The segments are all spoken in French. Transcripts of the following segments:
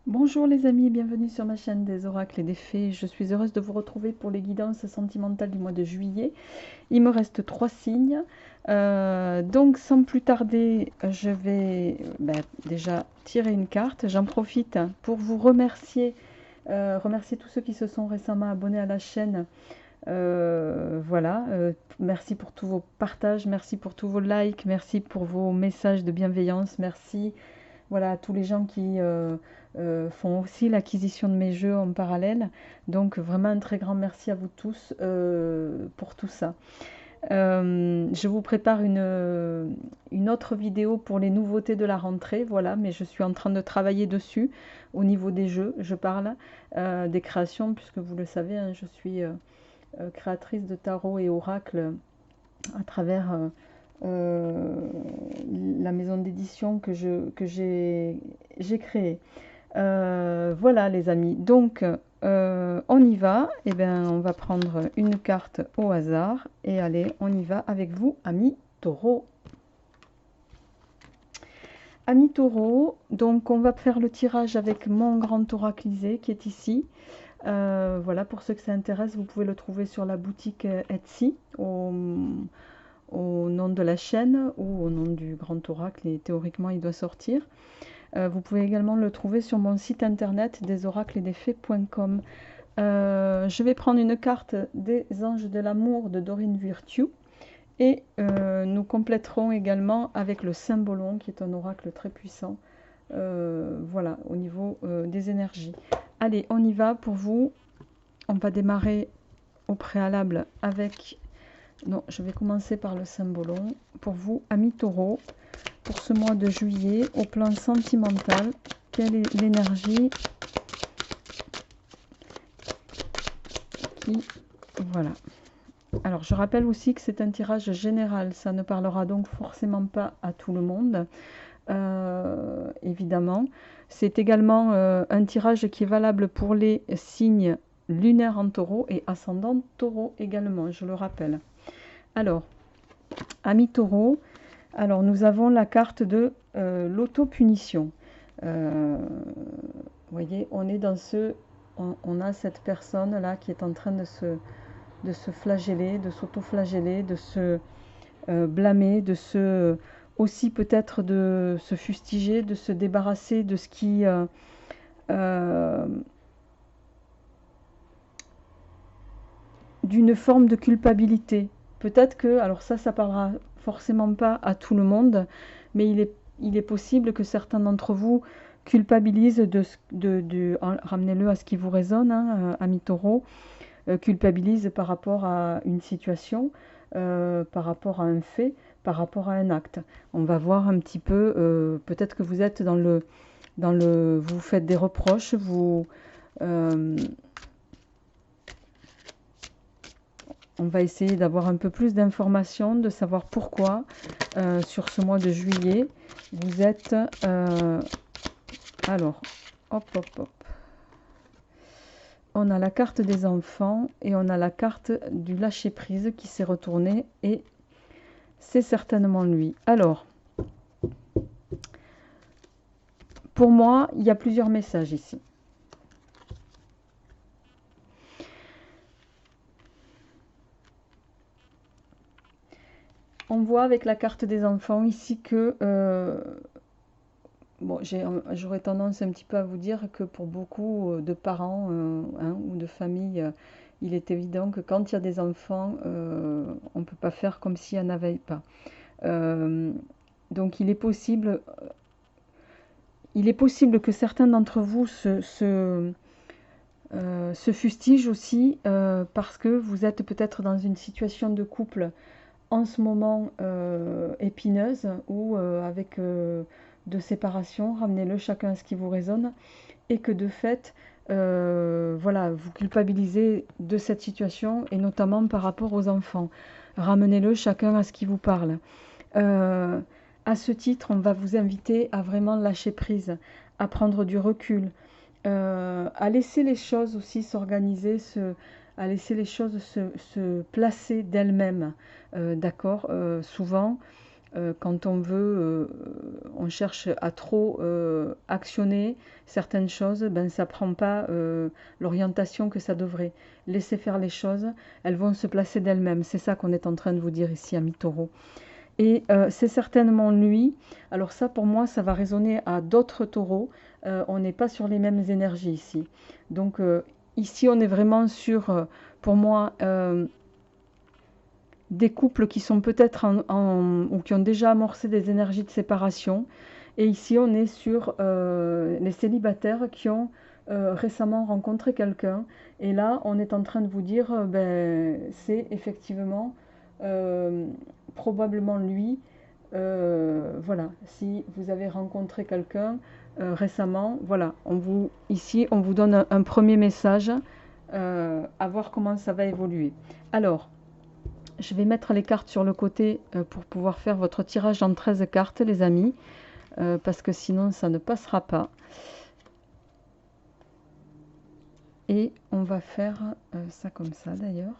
Bonjour les amis, bienvenue sur ma chaîne des oracles et des fées. Je suis heureuse de vous retrouver pour les guidances sentimentales du mois de juillet. Il me reste 3 signes. Donc sans plus tarder, je vais déjà tirer une carte. J'en profite pour vous remercier, remercier tous ceux qui se sont récemment abonnés à la chaîne. Merci pour tous vos partages, merci pour tous vos likes, merci pour vos messages de bienveillance, merci voilà, à tous les gens qui font aussi l'acquisition de mes jeux en parallèle. Donc vraiment un très grand merci à vous tous pour tout ça. Je vous prépare une autre vidéo pour les nouveautés de la rentrée, voilà, mais je suis en train de travailler dessus au niveau des jeux, je parle des créations, puisque vous le savez, hein, je suis créatrice de tarot et oracle à travers la maison d'édition que j'ai créée. Voilà les amis, donc on y va. Eh bien, on va prendre une carte au hasard et allez, on y va avec vous, amis taureau. Amis taureau, donc on va faire le tirage avec mon grand oraclisé qui est ici. Voilà, pour ceux que ça intéresse, vous pouvez le trouver sur la boutique Etsy, au nom de la chaîne ou au nom du grand oracle, et théoriquement il doit sortir. Vous pouvez également le trouver sur mon site internet desoracledesfées.com. Je vais prendre une carte des anges de l'amour de Dorine Virtue et nous compléterons également avec le Symbolon qui est un oracle très puissant. Voilà, au niveau des énergies. Allez, on y va pour vous. On va démarrer au préalable avec... Non, je vais commencer par le Symbolon. Pour vous, amis taureaux, pour ce mois de juillet, au plan sentimental, quelle est l'énergie qui... Voilà. Alors, je rappelle aussi que c'est un tirage général. Ça ne parlera donc forcément pas à tout le monde, évidemment. C'est également un tirage qui est valable pour les signes lunaires en taureau et ascendant taureau également, je le rappelle. Alors, amis taureau, alors nous avons la carte de l'autopunition. Vous voyez, on est dans on a cette personne là qui est en train de se flageller, de s'auto-flageller, de se blâmer, de se aussi peut-être de se fustiger, de se débarrasser de ce qui d'une forme de culpabilité. Peut-être que, alors ça parlera forcément pas à tout le monde, mais il est possible que certains d'entre vous culpabilisent ramenez-le à ce qui vous résonne, hein, amis taureau, culpabilise par rapport à une situation, par rapport à un fait, par rapport à un acte. On va voir un petit peu, peut-être que vous êtes vous faites des reproches, on va essayer d'avoir un peu plus d'informations, de savoir pourquoi, sur ce mois de juillet, vous êtes... alors, hop, hop, hop. On a la carte des enfants et on a la carte du lâcher-prise qui s'est retournée et c'est certainement lui. Alors, pour moi, il y a plusieurs messages ici. On voit avec la carte des enfants ici que... bon, j'aurais tendance un petit peu à vous dire que pour beaucoup de parents hein, ou de familles, il est évident que quand il y a des enfants, on ne peut pas faire comme s'il n'y en avait pas. Donc il est possible que certains d'entre vous se fustigent aussi parce que vous êtes peut-être dans une situation de couple en ce moment épineuse ou avec de séparation, ramenez-le chacun à ce qui vous résonne, et que de fait, voilà, vous culpabilisez de cette situation et notamment par rapport aux enfants. Ramenez-le chacun à ce qui vous parle. À ce titre, on va vous inviter à vraiment lâcher prise, à prendre du recul, à laisser les choses aussi s'organiser, à laisser les choses se placer d'elles-mêmes. D'accord. Souvent, quand on veut, on cherche à trop actionner certaines choses, ben ça prend pas l'orientation que ça devrait. Laisser faire les choses, elles vont se placer d'elles-mêmes. C'est ça qu'on est en train de vous dire ici, ami Taureau. Et c'est certainement lui. Alors ça, pour moi, ça va résonner à d'autres taureaux. On n'est pas sur les mêmes énergies ici. Donc ici, on est vraiment sur, pour moi, des couples qui sont peut-être ou qui ont déjà amorcé des énergies de séparation. Et ici, on est sur les célibataires qui ont récemment rencontré quelqu'un. Et là, on est en train de vous dire, ben, c'est effectivement probablement lui. Voilà, si vous avez rencontré quelqu'un récemment, voilà, ici, on vous donne un premier message, à voir comment ça va évoluer. Alors, je vais mettre les cartes sur le côté pour pouvoir faire votre tirage en 13 cartes, les amis, parce que sinon ça ne passera pas. Et on va faire ça comme ça d'ailleurs.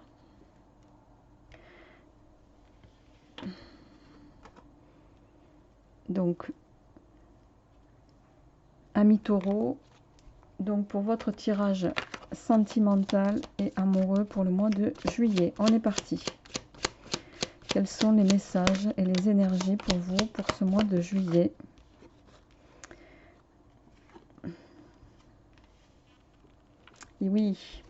Donc, ami Taureau, donc pour votre tirage sentimental et amoureux pour le mois de juillet. On est parti. Quels sont les messages et les énergies pour vous pour ce mois de juillet? Et oui.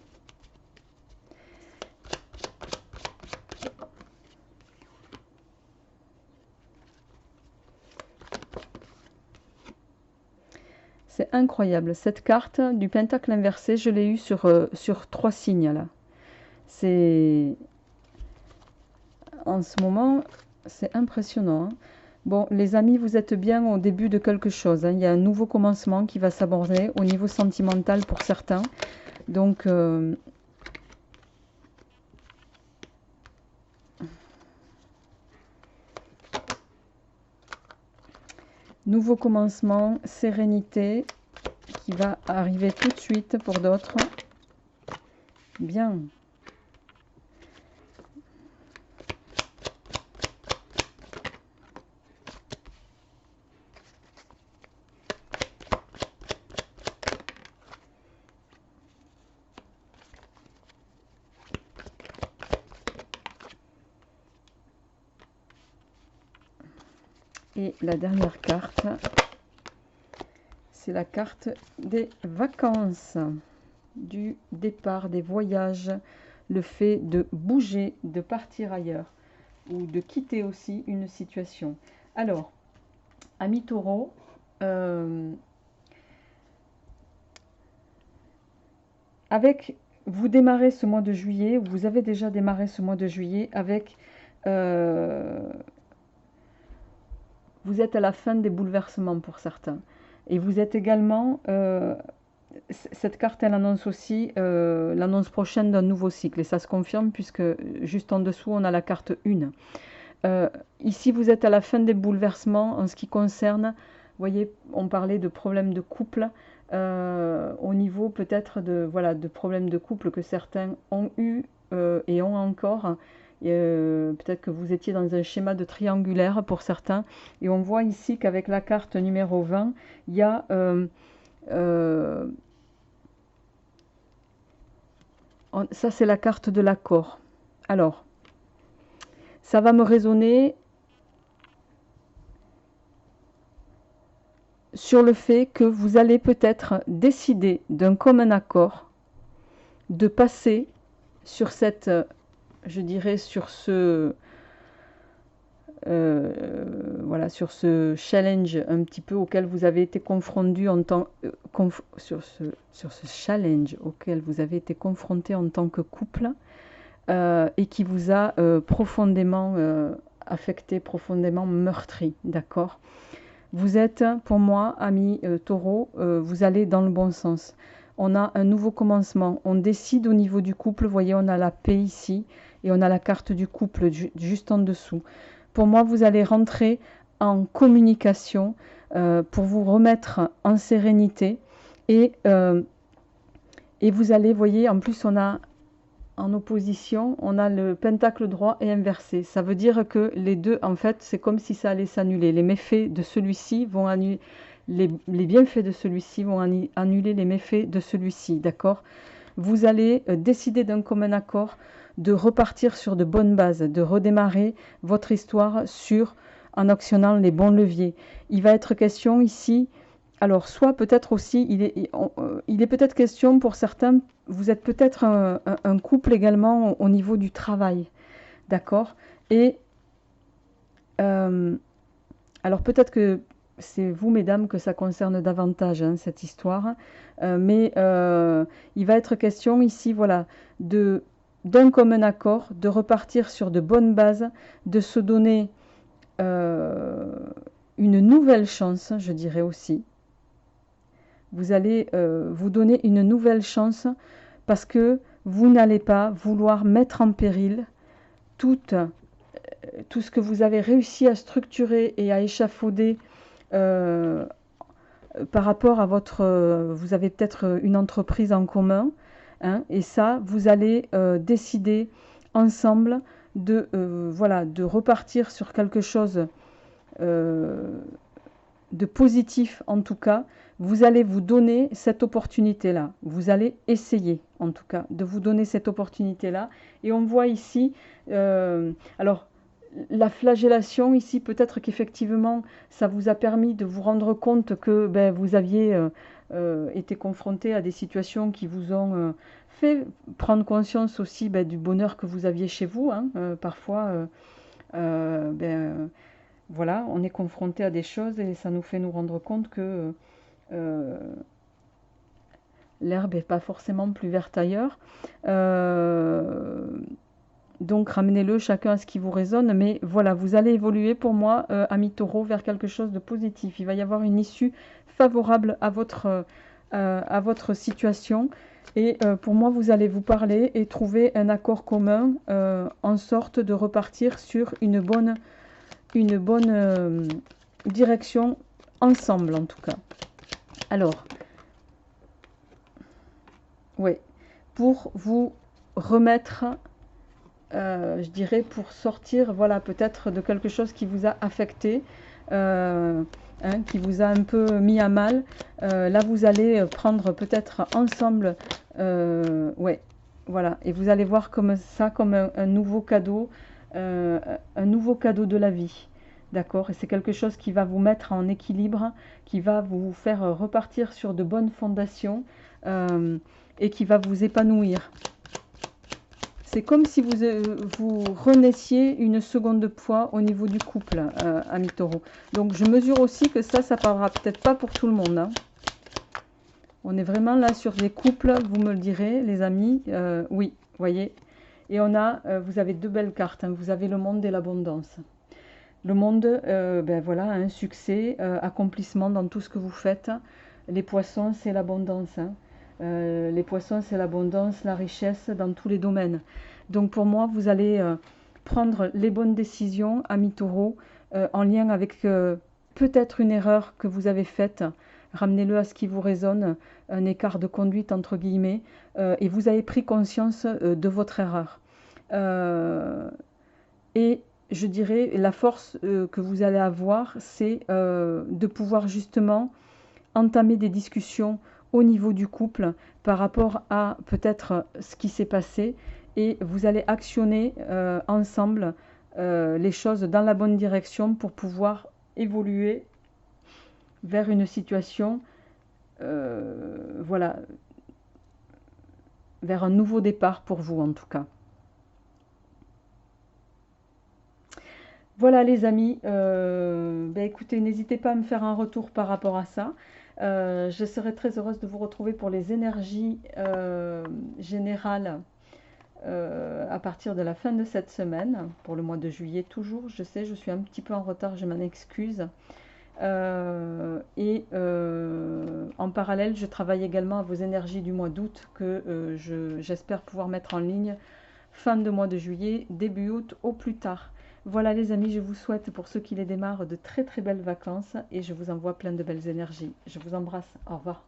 C'est incroyable. Cette carte du pentacle inversé, je l'ai eue sur 3 signes là. C'est... En ce moment, c'est impressionnant. Hein. Bon, les amis, vous êtes bien au début de quelque chose. Hein. Il y a un nouveau commencement qui va s'aborder au niveau sentimental pour certains. Donc, nouveau commencement, sérénité qui va arriver tout de suite pour d'autres. Bien. Et la dernière carte, c'est la carte des vacances, du départ, des voyages, le fait de bouger, de partir ailleurs ou de quitter aussi une situation. Alors, ami Taureau, vous démarrez ce mois de juillet, ou vous avez déjà démarré ce mois de juillet avec... vous êtes à la fin des bouleversements pour certains. Et vous êtes également... cette carte, elle annonce aussi l'annonce prochaine d'un nouveau cycle. Et ça se confirme puisque juste en dessous, on a la carte 1. Ici, vous êtes à la fin des bouleversements en ce qui concerne... Vous voyez, on parlait de problèmes de couple. Au niveau peut-être de problèmes de couple que certains ont eu et ont encore. Peut-être que vous étiez dans un schéma de triangulaire pour certains. Et on voit ici qu'avec la carte numéro 20, il y a... ça, c'est la carte de l'accord. Alors, ça va me résonner sur le fait que vous allez peut-être décider d'un commun accord de passer sur cette, je dirais, sur ce, voilà, sur ce challenge un petit peu auquel vous avez été confronté en tant sur ce challenge auquel vous avez été confronté en tant que couple et qui vous a profondément affecté, profondément meurtri, d'accord? Vous êtes, pour moi, ami Taureau, vous allez dans le bon sens. On a un nouveau commencement. On décide au niveau du couple. Vous voyez, on a la paix ici et on a la carte du couple juste en dessous. Pour moi, vous allez rentrer en communication pour vous remettre en sérénité. Et vous allez, vous voyez, en plus, on a en opposition, on a le pentacle droit et inversé. Ça veut dire que les deux, en fait, c'est comme si ça allait s'annuler. Les méfaits de celui-ci vont annuler, les bienfaits de celui-ci vont annuler les méfaits de celui-ci, d'accord? Vous allez décider d'un commun accord de repartir sur de bonnes bases, de redémarrer votre histoire en actionnant les bons leviers. Il va être question ici, alors soit peut-être aussi, il est peut-être question pour certains, vous êtes peut-être un couple également au niveau du travail, d'accord? Et alors peut-être que c'est vous, mesdames, que ça concerne davantage, hein, cette histoire, mais il va être question ici, voilà, d'un commun accord, de repartir sur de bonnes bases, de se donner une nouvelle chance, je dirais aussi. Vous allez vous donner une nouvelle chance parce que vous n'allez pas vouloir mettre en péril tout ce que vous avez réussi à structurer et à échafauder par rapport à votre... vous avez peut-être une entreprise en commun, hein, et ça, vous allez décider ensemble voilà, de repartir sur quelque chose de positif en tout cas. Vous allez vous donner cette opportunité-là. Vous allez essayer en tout cas de vous donner cette opportunité-là. Et on voit ici, alors la flagellation ici, peut-être qu'effectivement ça vous a permis de vous rendre compte que ben, vous aviez été confronté à des situations qui vous ont fait prendre conscience aussi ben, du bonheur que vous aviez chez vous, hein. Parfois, ben, voilà, on est confronté à des choses et ça nous fait nous rendre compte que l'herbe n'est pas forcément plus verte ailleurs. Donc ramenez-le chacun à ce qui vous résonne, mais voilà, vous allez évoluer pour moi, ami Taureau, vers quelque chose de positif. Il va y avoir une issue favorable à votre situation. Et pour moi, vous allez vous parler et trouver un accord commun en sorte de repartir sur une bonne direction ensemble en tout cas. Alors, oui, pour vous remettre, je dirais, pour sortir, voilà, peut-être de quelque chose qui vous a affecté, hein, qui vous a un peu mis à mal. Là, vous allez prendre peut-être ensemble, ouais, voilà, et vous allez voir comme ça, comme un nouveau cadeau de la vie. D'accord? Et c'est quelque chose qui va vous mettre en équilibre, qui va vous faire repartir sur de bonnes fondations et qui va vous épanouir. C'est comme si vous renaissiez une seconde fois au niveau du couple, ami Taureau. Donc je mesure aussi que ça parlera peut-être pas pour tout le monde, hein. On est vraiment là sur des couples, vous me le direz, les amis. Oui, voyez. Et on a, vous avez deux belles cartes, hein. Vous avez le monde et l'abondance. Le monde, ben voilà, un succès, accomplissement dans tout ce que vous faites. Les poissons, c'est l'abondance, hein. Les poissons, c'est l'abondance, la richesse dans tous les domaines. Donc pour moi, vous allez prendre les bonnes décisions, ami Taureau, en lien avec peut-être une erreur que vous avez faite. Ramenez-le à ce qui vous résonne, un écart de conduite entre guillemets, et vous avez pris conscience de votre erreur. Et je dirais, la force que vous allez avoir, c'est de pouvoir justement entamer des discussions au niveau du couple par rapport à peut-être ce qui s'est passé et vous allez actionner ensemble les choses dans la bonne direction pour pouvoir évoluer vers une situation, voilà, vers un nouveau départ pour vous en tout cas. Voilà les amis, ben écoutez, n'hésitez pas à me faire un retour par rapport à ça. Je serai très heureuse de vous retrouver pour les énergies générales à partir de la fin de cette semaine, pour le mois de juillet toujours. Je sais, je suis un petit peu en retard, je m'en excuse. En parallèle, je travaille également à vos énergies du mois d'août que j'espère pouvoir mettre en ligne fin de mois de juillet, début août au plus tard. Voilà les amis, je vous souhaite pour ceux qui les démarrent de très très belles vacances et je vous envoie plein de belles énergies. Je vous embrasse, au revoir.